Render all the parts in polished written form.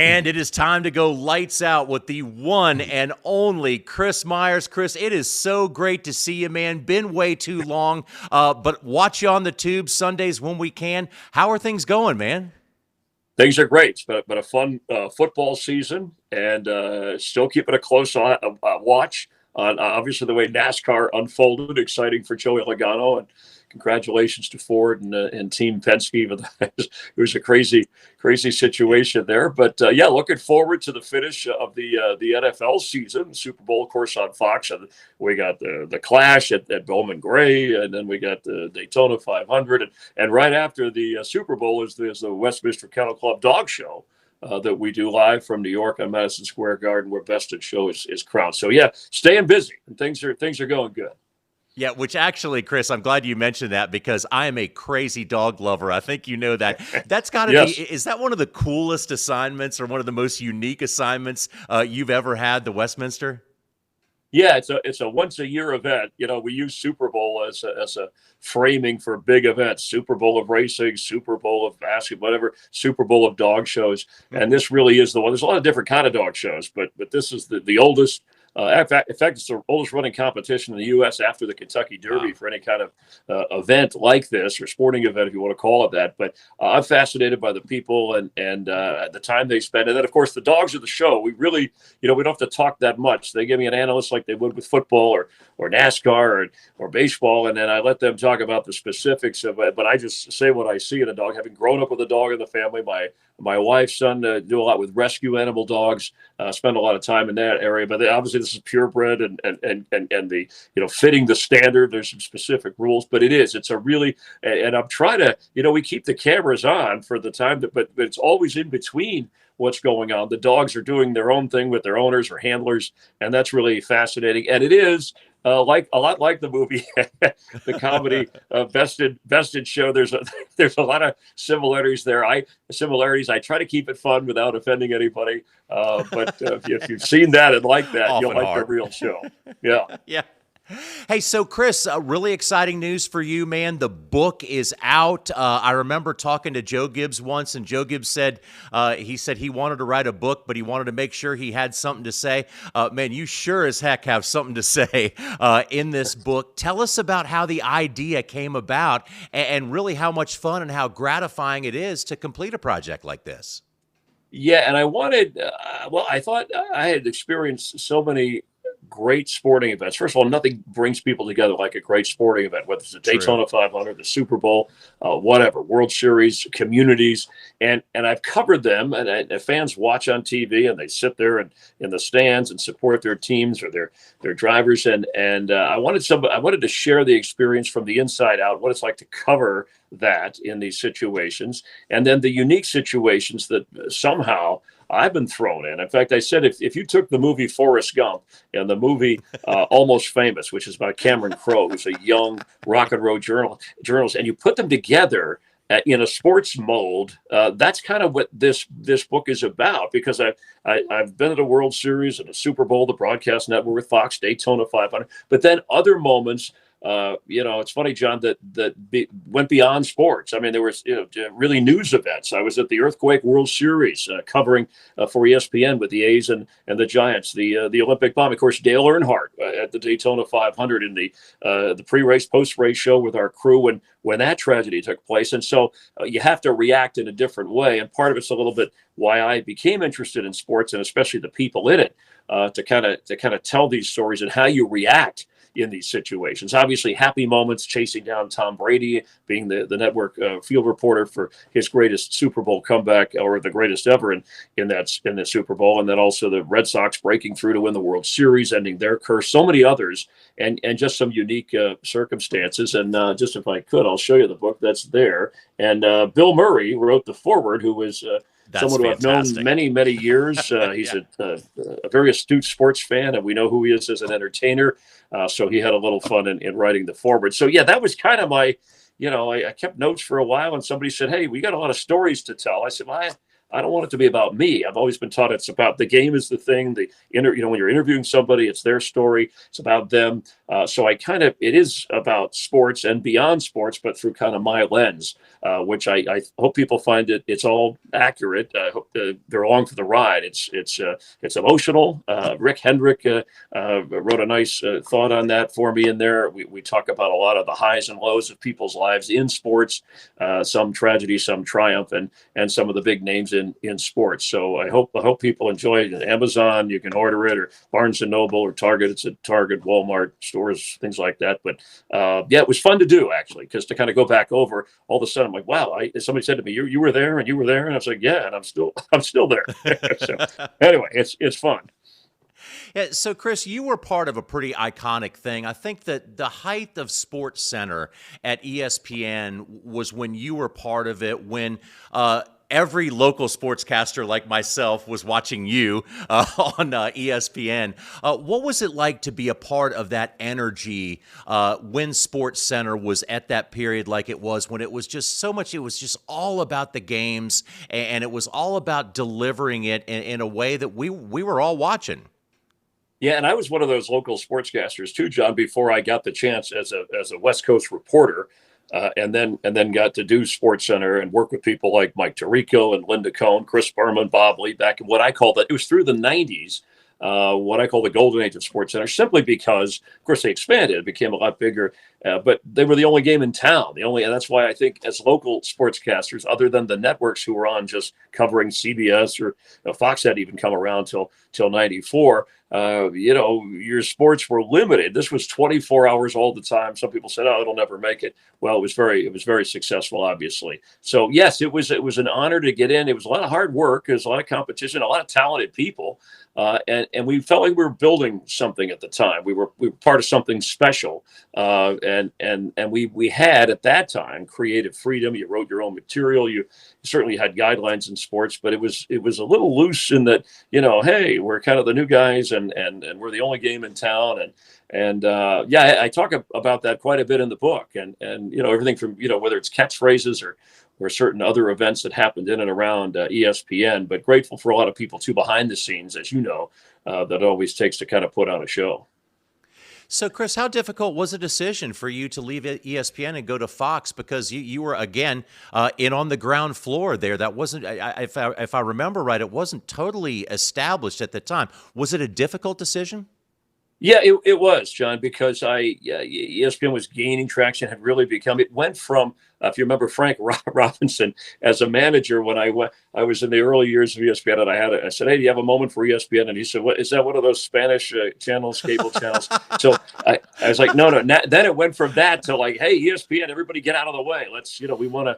And it is time to go lights out with the one and only Chris Meyers. Chris, it is so great to see you, man. Been way too long, but watch you on the tube Sundays when we can. How are things going, man? Things are great. But a fun football season, and still keeping a close watch on obviously the way NASCAR unfolded. Exciting for Joey Logano, and congratulations to Ford and Team Penske. But it was a crazy situation there. But yeah, looking forward to the finish of the NFL season. Super Bowl, of course, on Fox. And we got the Clash at Bowman Gray, and then we got the Daytona 500, and right after the Super Bowl is the Westminster Kennel Club Dog Show. That we do live from New York on Madison Square Garden, where Best in Show is crowned. So yeah, staying busy, and things are going good. Yeah, which actually, Chris, I'm glad you mentioned that because I am a crazy dog lover. I think you know that. That's got to Yes. be, is that one of the coolest assignments or one of the most unique assignments you've ever had, the Westminster? Yeah, it's a once a year event. We use Super Bowl as a framing for big events. Super Bowl of racing, Super Bowl of basketball, whatever, Super Bowl of dog shows. And this really is the one. There's a lot of different kind of dog shows, but this is the oldest. In fact, it's the oldest running competition in the U.S. after the Kentucky Derby for any kind of event like this, or sporting event, if you want to call it that. But I'm fascinated by the people and the time they spend. And then, of course, the dogs are the show. We really, we don't have to talk that much. They give me an analyst like they would with football or NASCAR or baseball, and then I let them talk about the specifics of it. But I just say what I see in a dog. Having grown up with a dog in the family, my wife's son do a lot with rescue animal dogs, spend a lot of time in that area. But obviously this is purebred and the, fitting the standard. There's some specific rules, but it's a really, and I'm trying to, we keep the cameras on for the time, but it's always in between what's going on. The dogs are doing their own thing with their owners or handlers, and that's really fascinating. And it is like a lot like the movie, the comedy Best in Show. There's a lot of similarities there. I try to keep it fun without offending anybody. But if you've seen that and like that, Often you'll like hard. the real show. Yeah. Yeah. Hey, so Chris, really exciting news for you, man. The book is out. I remember talking to Joe Gibbs once, and Joe Gibbs said he wanted to write a book, but he wanted to make sure he had something to say. Man, you sure as heck have something to say in this book. Tell us about how the idea came about and really how much fun and how gratifying it is to complete a project like this. Yeah, and I wanted, I thought I had experienced so many great sporting events. First of all, nothing brings people together like a great sporting event, whether it's the Daytona 500, the Super Bowl, whatever, World Series, communities, and I've covered them, and fans watch on TV, and they sit there and in the stands and support their teams or their drivers, and I wanted to share the experience from the inside out, what it's like to cover that in these situations, and then the unique situations that somehow I've been thrown in. In fact, I said if you took the movie Forrest Gump and the movie Almost Famous, which is about Cameron Crowe, who's a young rock and roll journalist, and you put them together in a sports mold, that's kind of what this book is about. Because I've been at a World Series and a Super Bowl, the broadcast network with Fox, Daytona 500, but then other moments. It's funny, John, that went beyond sports. I mean, there was really news events. I was at the Earthquake World Series covering for ESPN with the A's and the Giants, the Olympic bomb. Of course, Dale Earnhardt at the Daytona 500 in the pre-race, post-race show with our crew when that tragedy took place. And so you have to react in a different way. And part of it's a little bit why I became interested in sports, and especially the people in it, to kind of tell these stories and how you react in these situations. Obviously, happy moments, chasing down Tom Brady, being the network field reporter for his greatest Super Bowl comeback, or the greatest ever in the Super Bowl, and then also the Red Sox breaking through to win the World Series, ending their curse. So many others, and just some unique circumstances. And just if I could, I'll show you the book that's there. And Bill Murray wrote the foreword, who was someone who I've known many, many years. He's a very astute sports fan, and we know who he is as an entertainer. So he had a little fun in writing the foreword. So yeah, that was kind of my, I kept notes for a while, and somebody said, "Hey, we got a lot of stories to tell." I said, "Well, I don't want it to be about me. I've always been taught it's about the game is the thing. When you're interviewing somebody, it's their story. It's about them. So it is about sports and beyond sports, but through kind of my lens, which I hope people find it's all accurate. I hope they're along for the ride. It's emotional. Rick Hendrick wrote a nice thought on that for me in there. We talk about a lot of the highs and lows of people's lives in sports, some tragedy, some triumph, and some of the big names in sports. So I hope people enjoy it. Amazon, you can order it, or Barnes and Noble, or Target. It's at Target, Walmart stores, things like that. But it was fun to do, actually, because to kind of go back over, all of a sudden I'm like, wow, somebody said to me, you were there and you were there, and I was like, yeah, and I'm still there. So anyway, it's fun. Yeah, so Chris, you were part of a pretty iconic thing. I think that the height of Sports Center at ESPN was when you were part of it, when every local sportscaster like myself was watching you on ESPN. What was it like to be a part of that energy when Sports Center was at that period, like it was, when it was just so much, it was just all about the games, and it was all about delivering it in a way that we were all watching? Yeah, and I was one of those local sportscasters too, John, before I got the chance as a West Coast reporter, and then got to do Sports Center and work with people like Mike Tirico and Linda Cohn, Chris Berman, Bob Lee, back in what I call it was through the 90s, what I call the golden age of Sports Center, simply because, of course, they expanded, it became a lot bigger, but they were the only game in town. And that's why I think as local sportscasters, other than the networks who were on just covering CBS, or Fox had even come around till 94, your sports were limited. This was 24 hours all the time. Some people said, "Oh, it'll never make it." Well, it was very successful, obviously. So yes, it was an honor to get in. It was a lot of hard work. There was a lot of competition, a lot of talented people, and we felt like we were building something at the time. We were part of something special, and we had at that time creative freedom. You wrote your own material. You certainly had guidelines in sports, but it was a little loose in that, hey, we're kind of the new guys, and we're the only game in town, and I talk about that quite a bit in the book, and everything from whether it's catchphrases or certain other events that happened in and around ESPN, but grateful for a lot of people too behind the scenes, as you know, that it always takes to kind of put on a show. So, Chris, how difficult was a decision for you to leave ESPN and go to Fox? Because you were, again, in on the ground floor there. That wasn't, if I remember right, it wasn't totally established at the time. Was it a difficult decision? Yeah, it was, John, because ESPN was gaining traction, had really become, it went from, if you remember Frank Robinson as a manager, when I was in the early years of ESPN, and I said, "Hey, do you have a moment for ESPN?" And he said, "What is that? One of those Spanish channels, cable channels?" So I was like, no. Then it went from that to like, "Hey, ESPN, everybody get out of the way. Let's, we want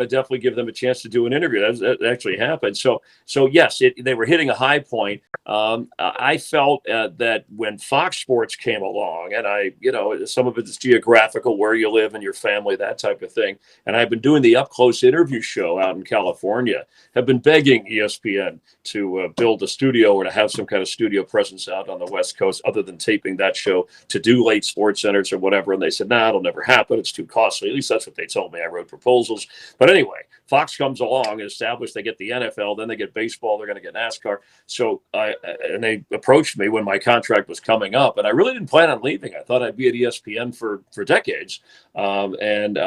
to definitely give them a chance to do an interview." That actually happened. So yes, they were hitting a high point. I felt that when Fox Sports came along, and some of it is geographical, where you live and your family, that type of thing. And I've been doing the up close interview show out in California, have been begging ESPN to build a studio or to have some kind of studio presence out on the West Coast, other than taping that show, to do late sports centers or whatever. And they said, "Nah, it'll never happen. It's too costly." At least that's what they told me. I wrote proposals. But anyway, Fox comes along and established, they get the NFL, then they get baseball, they're going to get NASCAR. So and they approached me when my contract was coming up, and I really didn't plan on leaving. I thought I'd be at ESPN for decades. And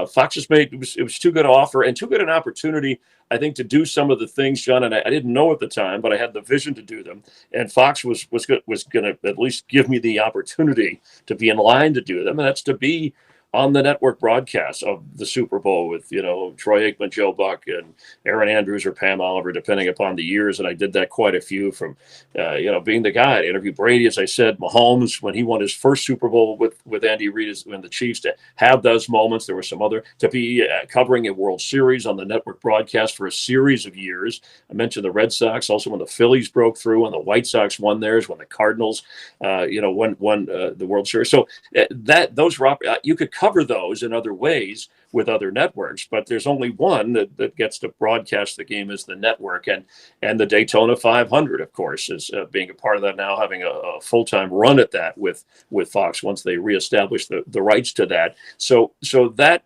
Fox just it was too good an offer and too good an opportunity, I think, to do some of the things, John, and I didn't know at the time, but I had the vision to do them. And Fox was going to at least give me the opportunity to be in line to do them, and that's to be on the network broadcast of the Super Bowl with, Troy Aikman, Joe Buck, and Aaron Andrews or Pam Oliver, depending upon the years. And I did that quite a few, from, being the guy. I interviewed Brady, as I said, Mahomes, when he won his first Super Bowl with Andy Reid and the Chiefs, to have those moments. There were some other, to be covering a World Series on the network broadcast for a series of years. I mentioned the Red Sox, also when the Phillies broke through, when the White Sox won theirs, when the Cardinals, won the World Series. So those were, you could cover those in other ways with other networks, but there's only one that gets to broadcast the game as the network, and the Daytona 500, of course, is being a part of that now, having a full-time run at that with Fox once they reestablished the rights to that. So that,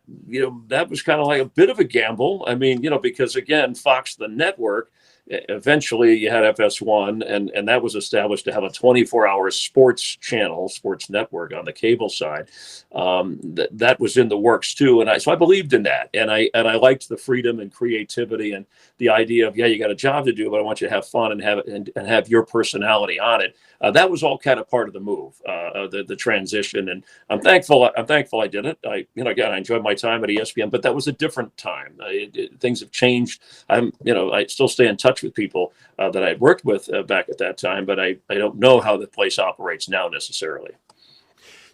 that was kind of like a bit of a gamble. I mean, because again, Fox, the network, eventually you had FS1, and that was established to have a 24-hour sports channel, sports network on the cable side. That was in the works too, and so I believed in that, and I liked the freedom and creativity and the idea of, yeah, you got a job to do, but I want you to have fun and have your personality on it. That was all kind of part of the move, the transition, and I'm thankful I did it. Again, I enjoyed my time at ESPN, but that was a different time. Things have changed. I still stay in touch with people that I worked with back at that time, but I don't know how the place operates now necessarily.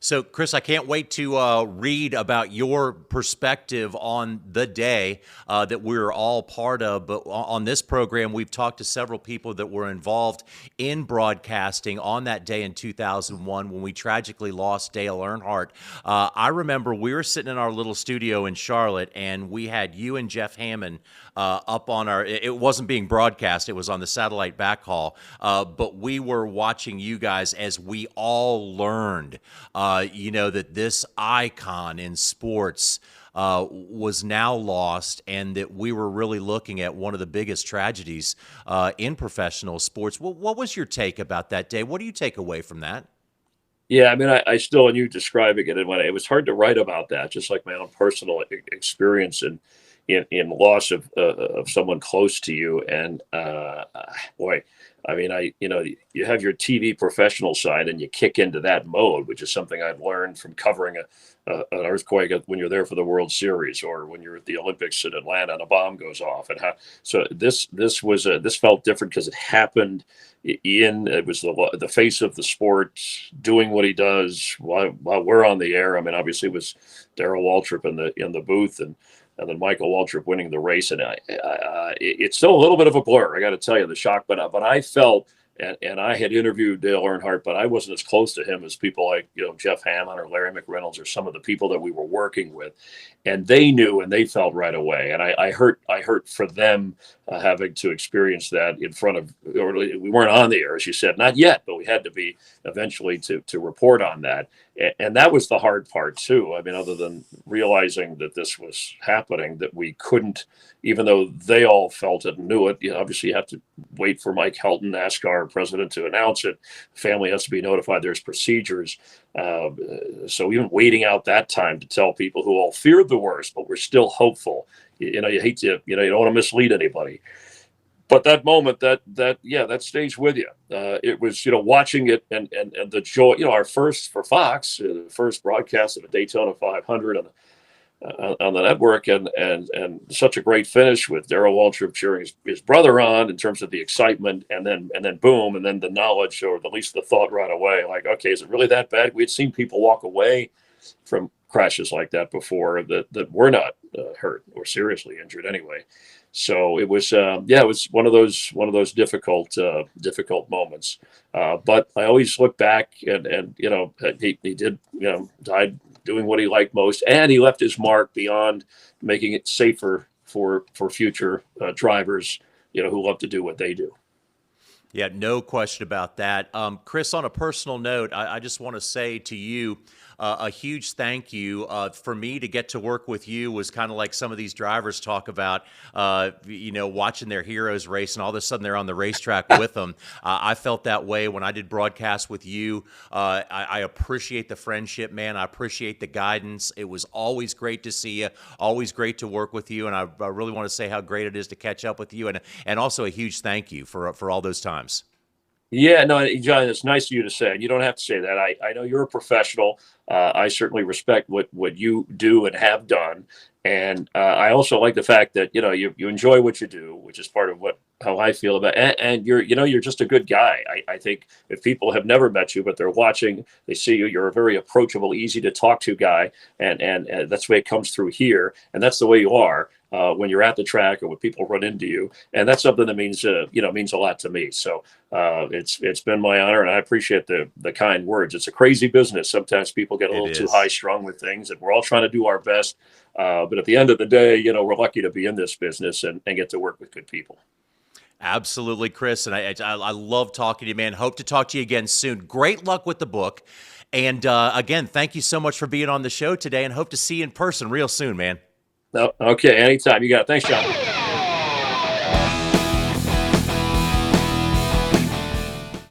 So, Chris, I can't wait to read about your perspective on the day that we're all part of. But on this program, we've talked to several people that were involved in broadcasting on that day in 2001 when we tragically lost Dale Earnhardt. I remember we were sitting in our little studio in Charlotte, and we had you and Jeff Hammond up on it wasn't being broadcast, it was on the satellite backhaul, but we were watching you guys as we all learned that this icon in sports was now lost, and that we were really looking at one of the biggest tragedies in professional sports. What was your take about that day? What do you take away from that? Yeah, I mean, I still, and you describing it, and when it was hard to write about that, just like my own personal experience in loss of someone close to you. And boy, I mean, you have your TV professional side, and you kick into that mode, which is something I've learned from covering an earthquake when you're there for the World Series, or when you're at the Olympics in Atlanta and a bomb goes off. And so this felt different because it happened it was the face of the sport doing what he does while we're on the air. I mean, obviously it was Darrell Waltrip in the booth, and then Michael Waltrip winning the race. And it's still a little bit of a blur, I got to tell you, the shock. But I felt, and I had interviewed Dale Earnhardt, but I wasn't as close to him as people like Jeff Hammond or Larry McReynolds or some of the people that we were working with, and they knew and they felt right away. And I hurt for them having to experience that in front of, or we weren't on the air, as you said, not yet, but we had to be eventually to report on that. And that was the hard part too. I mean, other than realizing that this was happening, that we couldn't, even though they all felt it and knew it, obviously you have to wait for Mike Helton, NASCAR president, to announce it. The family has to be notified. There's procedures. So even waiting out that time to tell people who all feared the worst, but we're still hopeful. You hate to, you don't want to mislead anybody. But that moment, that stays with you. It was, watching it and the joy. Our first for Fox, the first broadcast of a Daytona 500 on the network, and such a great finish with Darrell Waltrip cheering his brother on in terms of the excitement, and then boom, and then the knowledge, or at least the thought right away, like, okay, is it really that bad? We had seen people walk away from crashes like that before that were not hurt or seriously injured anyway. So it was, it was one of those difficult moments. But I always look back, and he did, died doing what he liked most, and he left his mark beyond making it safer for future drivers, who love to do what they do. Yeah, no question about that. Chris, on a personal note, I just want to say to you, a huge thank you. For me to get to work with you was kind of like some of these drivers talk about, watching their heroes race, and all of a sudden they're on the racetrack with them. I felt that way when I did broadcast with you. I appreciate the friendship, man. I appreciate the guidance. It was always great to see you, always great to work with you, and I really want to say how great it is to catch up with you, and also a huge thank you for all those times. Yeah, no, John, it's nice of you to say. And you don't have to say that. I know you're a professional. I certainly respect what you do and have done. And I also like the fact that, you enjoy what you do, which is part of how I feel about it. And you're just a good guy. I think if people have never met you, but they're watching, they see you, you're a very approachable, easy to talk to guy. And that's the way it comes through here. And that's the way you are when you're at the track or when people run into you. And that's something that means a lot to me. So it's been my honor, and I appreciate the kind words. It's a crazy business. Sometimes people get a little too high strung with things, and we're all trying to do our best. But at the end of the day, we're lucky to be in this business and get to work with good people. Absolutely, Chris. And I love talking to you, man. Hope to talk to you again soon. Great luck with the book. And again, thank you so much for being on the show today, and hope to see you in person real soon, man. Okay, anytime. You got it. Thanks, John.